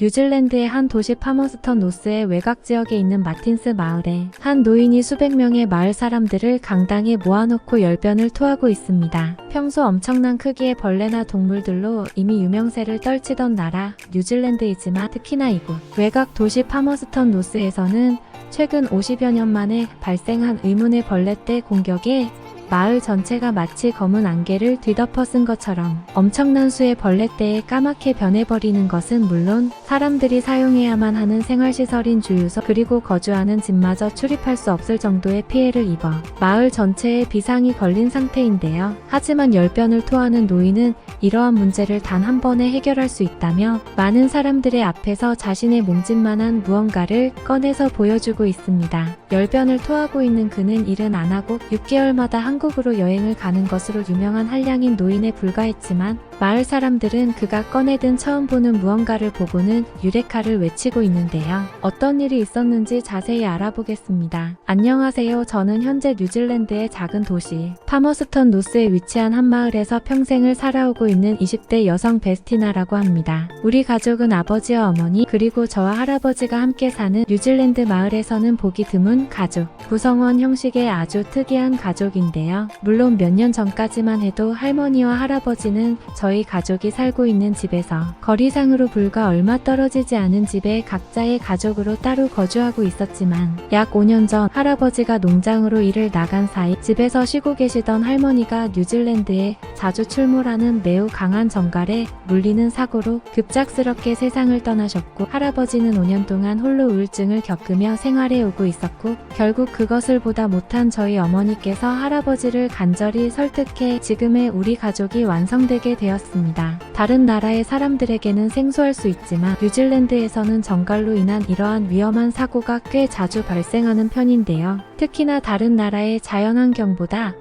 뉴질랜드의 한 도시 파머스턴 노스의 외곽 지역에 있는 마틴스 마을에 한 노인이 수백 명의 마을 사람들을 강당에 모아놓고 열변을 토하고 있습니다. 평소 엄청난 크기의 벌레나 동물들로 이미 유명세를 떨치던 나라 뉴질랜드이지만 특히나 이곳 외곽 도시 파머스턴 노스에서는 최근 50여 년 만에 발생한 의문의 벌레떼 공격에 마을 전체가 마치 검은 안개를 뒤덮어 쓴 것처럼 엄청난 수의 벌레떼에 까맣게 변해버리는 것은 물론 사람들이 사용해야만 하는 생활시설인 주유소 그리고 거주하는 집마저 출입할 수 없을 정도의 피해를 입어 마을 전체에 비상이 걸린 상태인데요. 하지만 열변을 토하는 노인은 이러한 문제를 단 한 번에 해결할 수 있다며 많은 사람들의 앞에서 자신의 몸짓만한 무언가를 꺼내서 보여주고 있습니다. 열변을 토하고 있는 그는 일은 안 하고 6개월마다 한국으로 여행을 가는 것으로 유명한 한량인 노인에 불과했지만 마을 사람들은 그가 꺼내든 처음 보는 무언가를 보고는 유레카를 외치고 있는데요. 어떤 일이 있었는지 자세히 알아보겠습니다. 안녕하세요. 저는 현재 뉴질랜드의 작은 도시 파머스턴 노스에 위치한 한 마을에서 평생을 살아오고 있는 20대 여성 베스티나라고 합니다. 우리 가족은 아버지와 어머니 그리고 저와 할아버지가 함께 사는 뉴질랜드 마을에서는 보기 드문 가족 구성원 형식의 아주 특이한 가족인데요. 물론 몇 년 전까지만 해도 할머니와 할아버지는 저희 가족이 살고 있는 집에서 거리상으로 불과 얼마 떨어지지 않은 집에 각자의 가족으로 따로 거주하고 있었지만 약 5년 전 할아버지가 농장으로 일을 나간 사이 집에서 쉬고 계시던 할머니가 뉴질랜드에 자주 출몰하는 매우 강한 정갈에 물리는 사고로 급작스럽게 세상을 떠나셨고 할아버지는 5년 동안 홀로 우울증을 겪으며 생활해 오고 있었고 결국 그것을 보다 못한 저희 어머니께서 할아버지를 간절히 설득해 지금의 우리 가족이 완성되게 되었습니다. 다른 나라의 사람들에게는 생소할 수 있지만 뉴질랜드에서는 정갈로 인한 이러한 위험한 사고가 꽤 자주 발생하는 편인데요. 특히나 다른 나라의 자연환경보다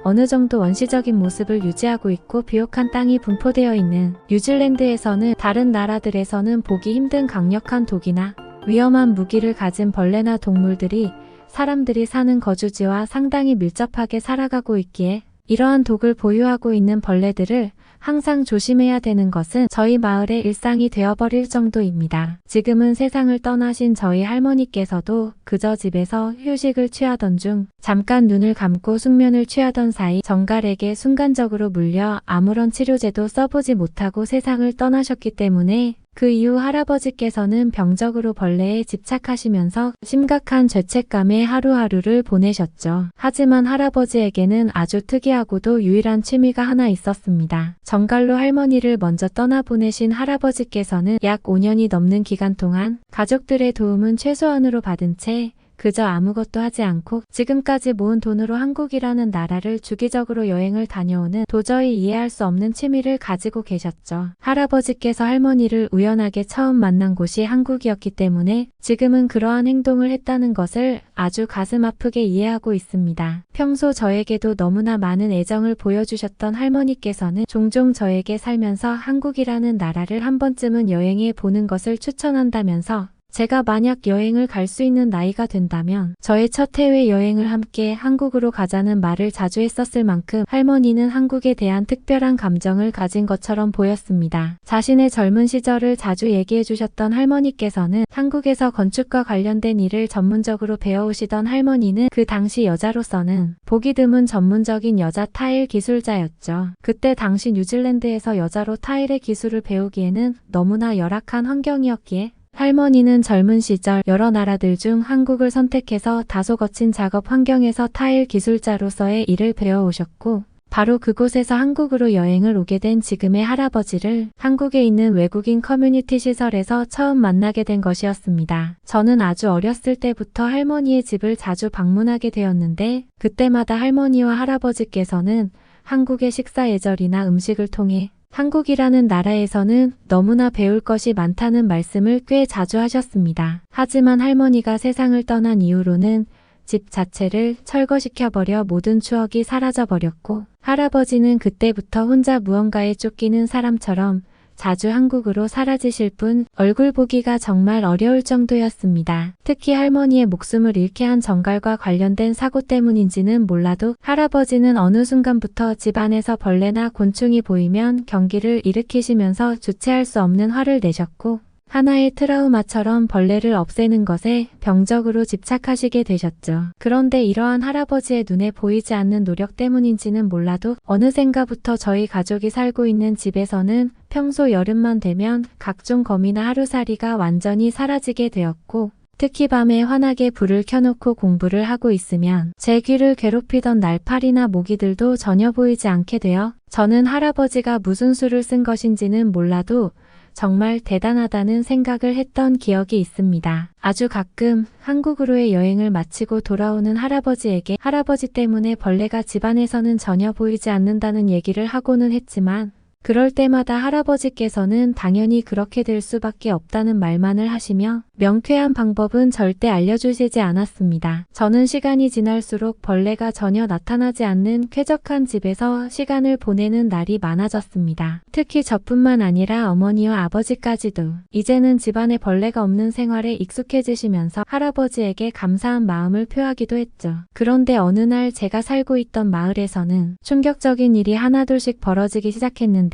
어느 정도 원시적인 모습을 유지하고 있고 비옥한 땅이 분포되어 있는 뉴질랜드에서는 다른 나라들에서는 보기 힘든 강력한 독이나 위험한 무기를 가진 벌레나 동물들이 사람들이 사는 거주지와 상당히 밀접하게 살아가고 있기에 이러한 독을 보유하고 있는 벌레들을 항상 조심해야 되는 것은 저희 마을의 일상이 되어버릴 정도입니다. 지금은 세상을 떠나신 저희 할머니께서도 그저 집에서 휴식을 취하던 중 잠깐 눈을 감고 숙면을 취하던 사이 정갈에게 순간적으로 물려 아무런 치료제도 써보지 못하고 세상을 떠나셨기 때문에 그 이후 할아버지께서는 병적으로 벌레에 집착하시면서 심각한 죄책감에 하루하루를 보내셨죠. 하지만 할아버지에게는 아주 특이하고도 유일한 취미가 하나 있었습니다. 정갈로 할머니를 먼저 떠나보내신 할아버지께서는 약 5년이 넘는 기간 동안 가족들의 도움은 최소한으로 받은 채 그저 아무것도 하지 않고 지금까지 모은 돈으로 한국이라는 나라를 주기적으로 여행을 다녀오는 도저히 이해할 수 없는 취미를 가지고 계셨죠. 할아버지께서 할머니를 우연하게 처음 만난 곳이 한국이었기 때문에 지금은 그러한 행동을 했다는 것을 아주 가슴 아프게 이해하고 있습니다. 평소 저에게도 너무나 많은 애정을 보여주셨던 할머니께서는 종종 저에게 살면서 한국이라는 나라를 한 번쯤은 여행해 보는 것을 추천한다면서 제가 만약 여행을 갈 수 있는 나이가 된다면 저의 첫 해외 여행을 함께 한국으로 가자는 말을 자주 했었을 만큼 할머니는 한국에 대한 특별한 감정을 가진 것처럼 보였습니다. 자신의 젊은 시절을 자주 얘기해 주셨던 할머니께서는 한국에서 건축과 관련된 일을 전문적으로 배워오시던 할머니는 그 당시 여자로서는 보기 드문 전문적인 여자 타일 기술자였죠. 그때 당시 뉴질랜드에서 여자로 타일의 기술을 배우기에는 너무나 열악한 환경이었기에 할머니는 젊은 시절 여러 나라들 중 한국을 선택해서 다소 거친 작업 환경에서 타일 기술자로서의 일을 배워오셨고 바로 그곳에서 한국으로 여행을 오게 된 지금의 할아버지를 한국에 있는 외국인 커뮤니티 시설에서 처음 만나게 된 것이었습니다. 저는 아주 어렸을 때부터 할머니의 집을 자주 방문하게 되었는데 그때마다 할머니와 할아버지께서는 한국의 식사 예절이나 음식을 통해 한국이라는 나라에서는 너무나 배울 것이 많다는 말씀을 꽤 자주 하셨습니다. 하지만 할머니가 세상을 떠난 이후로는 집 자체를 철거시켜버려 모든 추억이 사라져버렸고 할아버지는 그때부터 혼자 무언가에 쫓기는 사람처럼 자주 한국으로 사라지실 뿐 얼굴 보기가 정말 어려울 정도였습니다. 특히 할머니의 목숨을 잃게 한 정갈과 관련된 사고 때문인지는 몰라도 할아버지는 어느 순간부터 집안에서 벌레나 곤충이 보이면 경기를 일으키시면서 주체할 수 없는 화를 내셨고 하나의 트라우마처럼 벌레를 없애는 것에 병적으로 집착하시게 되셨죠. 그런데 이러한 할아버지의 눈에 보이지 않는 노력 때문인지는 몰라도 어느샌가부터 저희 가족이 살고 있는 집에서는 평소 여름만 되면 각종 거미나 하루살이가 완전히 사라지게 되었고, 특히 밤에 환하게 불을 켜놓고 공부를 하고 있으면 제 귀를 괴롭히던 날파리나 모기들도 전혀 보이지 않게 되어 저는 할아버지가 무슨 수를 쓴 것인지는 몰라도 정말 대단하다는 생각을 했던 기억이 있습니다. 아주 가끔 한국으로의 여행을 마치고 돌아오는 할아버지에게 할아버지 때문에 벌레가 집안에서는 전혀 보이지 않는다는 얘기를 하고는 했지만, 그럴 때마다 할아버지께서는 당연히 그렇게 될 수밖에 없다는 말만을 하시며 명쾌한 방법은 절대 알려주시지 않았습니다. 저는 시간이 지날수록 벌레가 전혀 나타나지 않는 쾌적한 집에서 시간을 보내는 날이 많아졌습니다. 특히 저뿐만 아니라 어머니와 아버지까지도 이제는 집안에 벌레가 없는 생활에 익숙해지시면서 할아버지에게 감사한 마음을 표하기도 했죠. 그런데 어느 날 제가 살고 있던 마을에서는 충격적인 일이 하나둘씩 벌어지기 시작했는데,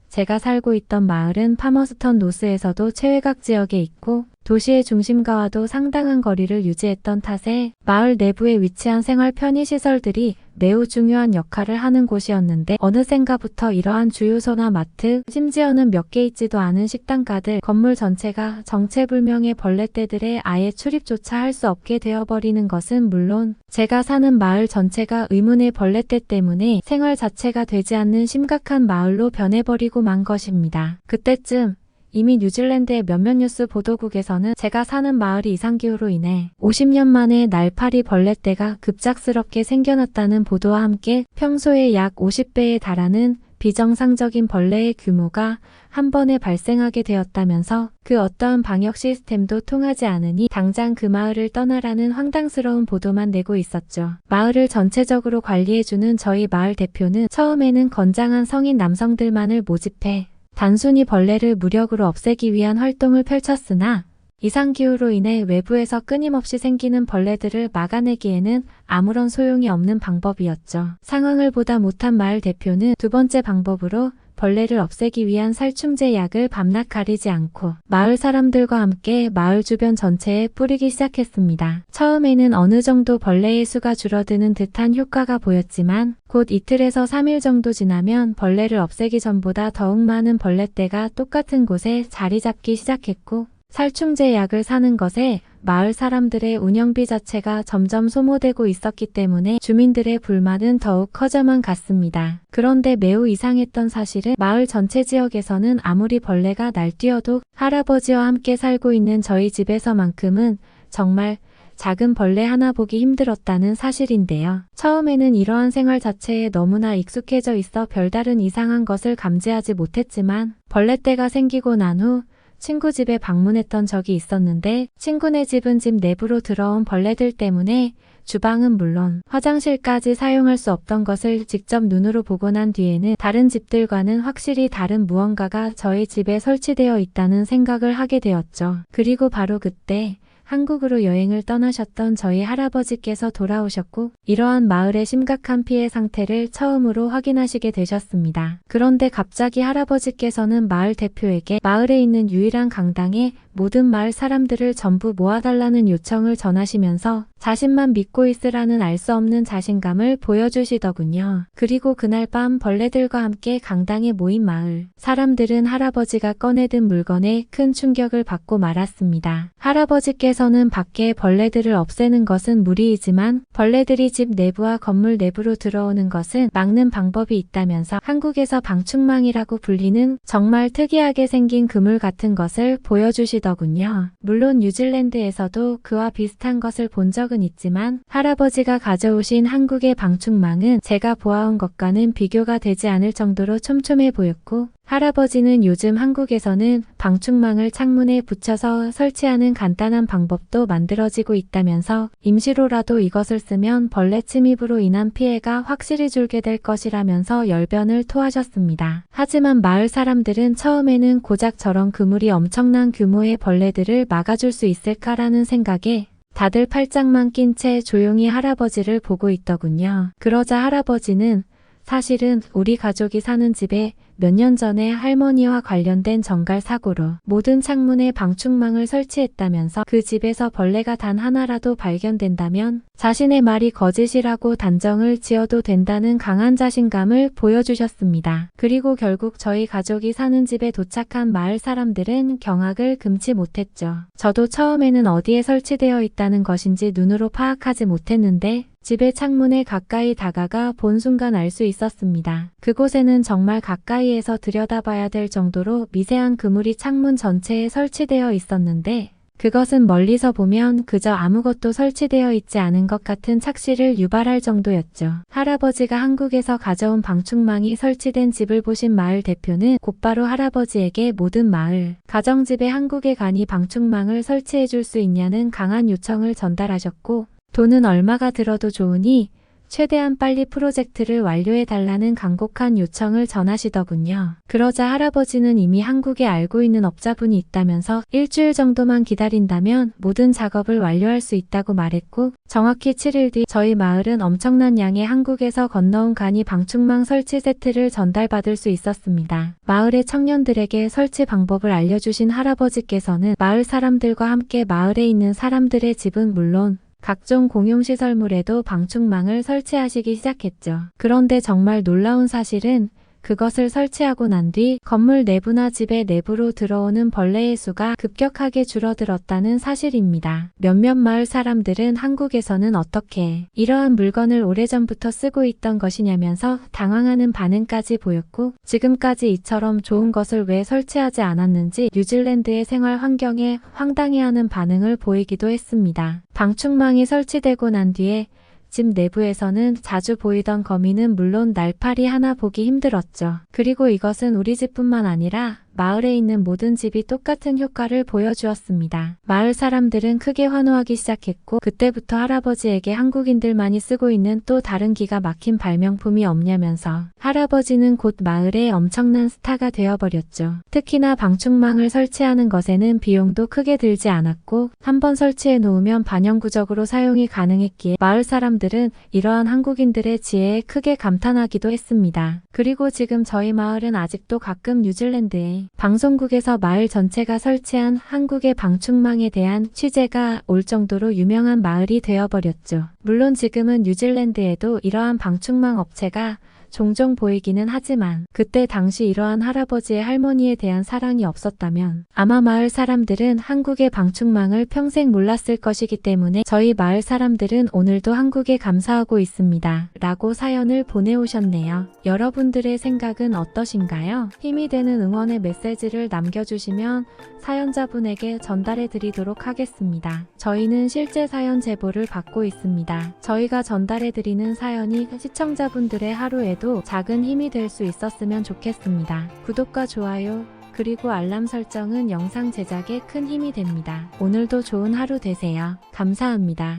제가 살고 있던 마을은 파머스턴 노스에서도 최외곽 지역에 있고 도시의 중심가와도 상당한 거리를 유지했던 탓에 마을 내부에 위치한 생활 편의시설들이 매우 중요한 역할을 하는 곳이었는데, 어느샌가부터 이러한 주유소나 마트, 심지어는 몇 개 있지도 않은 식당가들, 건물 전체가 정체불명의 벌레떼들에 아예 출입조차 할 수 없게 되어버리는 것은 물론 제가 사는 마을 전체가 의문의 벌레떼 때문에 생활 자체가 되지 않는 심각한 마을로 변해버리고 만 것입니다. 그때쯤 이미 뉴질랜드의 몇몇 뉴스 보도국에서는 제가 사는 마을이 이상기후로 인해 50년 만에 날파리 벌레떼가 급작스럽게 생겨났다는 보도와 함께 평소의 약 50배에 달하는 비정상적인 벌레의 규모가 한 번에 발생하게 되었다면서 그 어떠한 방역 시스템도 통하지 않으니 당장 그 마을을 떠나라는 황당스러운 보도만 내고 있었죠. 마을을 전체적으로 관리해주는 저희 마을 대표는 처음에는 건장한 성인 남성들만을 모집해 단순히 벌레를 무력으로 없애기 위한 활동을 펼쳤으나, 이상기후로 인해 외부에서 끊임없이 생기는 벌레들을 막아내기에는 아무런 소용이 없는 방법이었죠. 상황을 보다 못한 마을 대표는 두 번째 방법으로 벌레를 없애기 위한 살충제 약을 밤낮 가리지 않고 마을 사람들과 함께 마을 주변 전체에 뿌리기 시작했습니다. 처음에는 어느 정도 벌레의 수가 줄어드는 듯한 효과가 보였지만 곧 이틀에서 3일 정도 지나면 벌레를 없애기 전보다 더욱 많은 벌레떼가 똑같은 곳에 자리 잡기 시작했고, 살충제 약을 사는 것에 마을 사람들의 운영비 자체가 점점 소모되고 있었기 때문에 주민들의 불만은 더욱 커져만 갔습니다. 그런데 매우 이상했던 사실은 마을 전체 지역에서는 아무리 벌레가 날뛰어도 할아버지와 함께 살고 있는 저희 집에서만큼은 정말 작은 벌레 하나 보기 힘들었다는 사실인데요. 처음에는 이러한 생활 자체에 너무나 익숙해져 있어 별다른 이상한 것을 감지하지 못했지만, 벌레떼가 생기고 난 후 친구 집에 방문했던 적이 있었는데, 친구네 집은 집 내부로 들어온 벌레들 때문에 주방은 물론 화장실까지 사용할 수 없던 것을 직접 눈으로 보고 난 뒤에는 다른 집들과는 확실히 다른 무언가가 저희 집에 설치되어 있다는 생각을 하게 되었죠. 그리고 바로 그때 한국으로 여행을 떠나셨던 저희 할아버지께서 돌아오셨고, 이러한 마을의 심각한 피해 상태를 처음으로 확인하시게 되셨습니다. 그런데 갑자기 할아버지께서는 마을 대표에게 마을에 있는 유일한 강당에 모든 마을 사람들을 전부 모아달라는 요청을 전하시면서 자신만 믿고 있으라는 알 수 없는 자신감을 보여주시더군요. 그리고 그날 밤 벌레들과 함께 강당에 모인 마을 사람들은 할아버지가 꺼내든 물건에 큰 충격을 받고 말았습니다. 할아버지께서는 밖에 벌레들을 없애는 것은 무리이지만 벌레들이 집 내부와 건물 내부로 들어오는 것은 막는 방법이 있다면서 한국에서 방충망이라고 불리는 정말 특이하게 생긴 그물 같은 것을 보여주시더군요. 물론 뉴질랜드에서도 그와 비슷한 것을 본 적은 있지만 할아버지가 가져오신 한국의 방충망은 제가 보아온 것과는 비교가 되지 않을 정도로 촘촘해 보였고, 할아버지는 요즘 한국에서는 방충망을 창문에 붙여서 설치하는 간단한 방법도 만들어지고 있다면서 임시로라도 이것을 쓰면 벌레 침입으로 인한 피해가 확실히 줄게 될 것이라면서 열변을 토하셨습니다. 하지만 마을 사람들은 처음에는 고작 저런 그물이 엄청난 규모의 벌레들을 막아줄 수 있을까라는 생각에 다들 팔짱만 낀 채 조용히 할아버지를 보고 있더군요. 그러자 할아버지는 사실은 우리 가족이 사는 집에 몇 년 전에 할머니와 관련된 정갈 사고로 모든 창문에 방충망을 설치했다면서 그 집에서 벌레가 단 하나라도 발견된다면 자신의 말이 거짓이라고 단정을 지어도 된다는 강한 자신감을 보여주셨습니다. 그리고 결국 저희 가족이 사는 집에 도착한 마을 사람들은 경악을 금치 못했죠. 저도 처음에는 어디에 설치되어 있다는 것인지 눈으로 파악하지 못했는데 집의 창문에 가까이 다가가 본 순간 알 수 있었습니다. 그곳에는 정말 가까이에서 들여다봐야 될 정도로 미세한 그물이 창문 전체에 설치되어 있었는데 그것은 멀리서 보면 그저 아무것도 설치되어 있지 않은 것 같은 착시를 유발할 정도였죠. 할아버지가 한국에서 가져온 방충망이 설치된 집을 보신 마을 대표는 곧바로 할아버지에게 모든 마을, 가정집에 한국에 가니 방충망을 설치해 줄 수 있냐는 강한 요청을 전달하셨고 돈은 얼마가 들어도 좋으니 최대한 빨리 프로젝트를 완료해달라는 간곡한 요청을 전하시더군요. 그러자 할아버지는 이미 한국에 알고 있는 업자분이 있다면서 일주일 정도만 기다린다면 모든 작업을 완료할 수 있다고 말했고 정확히 7일 뒤 저희 마을은 엄청난 양의 한국에서 건너온 간이 방충망 설치 세트를 전달받을 수 있었습니다. 마을의 청년들에게 설치 방법을 알려주신 할아버지께서는 마을 사람들과 함께 마을에 있는 사람들의 집은 물론 각종 공용시설물에도 방충망을 설치하시기 시작했죠. 그런데 정말 놀라운 사실은 그것을 설치하고 난 뒤 건물 내부나 집의 내부로 들어오는 벌레의 수가 급격하게 줄어들었다는 사실입니다. 몇몇 마을 사람들은 한국에서는 어떻게 이러한 물건을 오래전부터 쓰고 있던 것이냐면서 당황하는 반응까지 보였고 지금까지 이처럼 좋은 것을 왜 설치하지 않았는지 뉴질랜드의 생활 환경에 황당해하는 반응을 보이기도 했습니다. 방충망이 설치되고 난 뒤에 집 내부에서는 자주 보이던 거미는 물론 날파리 하나 보기 힘들었죠. 그리고 이것은 우리 집뿐만 아니라 마을에 있는 모든 집이 똑같은 효과를 보여주었습니다. 마을 사람들은 크게 환호하기 시작했고 그때부터 할아버지에게 한국인들만이 쓰고 있는 또 다른 기가 막힌 발명품이 없냐면서 할아버지는 곧 마을의 엄청난 스타가 되어버렸죠. 특히나 방충망을 설치하는 것에는 비용도 크게 들지 않았고 한번 설치해 놓으면 반영구적으로 사용이 가능했기에 마을 사람들은 이러한 한국인들의 지혜에 크게 감탄하기도 했습니다. 그리고 지금 저희 마을은 아직도 가끔 뉴질랜드에 방송국에서 마을 전체가 설치한 한국의 방충망에 대한 취재가 올 정도로 유명한 마을이 되어버렸죠. 물론 지금은 뉴질랜드에도 이러한 방충망 업체가 종종 보이기는 하지만 그때 당시 이러한 할아버지의 할머니에 대한 사랑이 없었다면 아마 마을 사람들은 한국의 방충망을 평생 몰랐을 것이기 때문에 저희 마을 사람들은 오늘도 한국에 감사하고 있습니다. 라고 사연을 보내오셨네요. 여러분들의 생각은 어떠신가요? 힘이 되는 응원의 메시지를 남겨주시면 사연자분에게 전달해 드리도록 하겠습니다. 저희는 실제 사연 제보를 받고 있습니다. 저희가 전달해 드리는 사연이 시청자분들의 하루에도 작은 힘이 될 수 있었으면 좋겠습니다. 구독과 좋아요 그리고 알람 설정은 영상 제작에 큰 힘이 됩니다. 오늘도 좋은 하루 되세요. 감사합니다.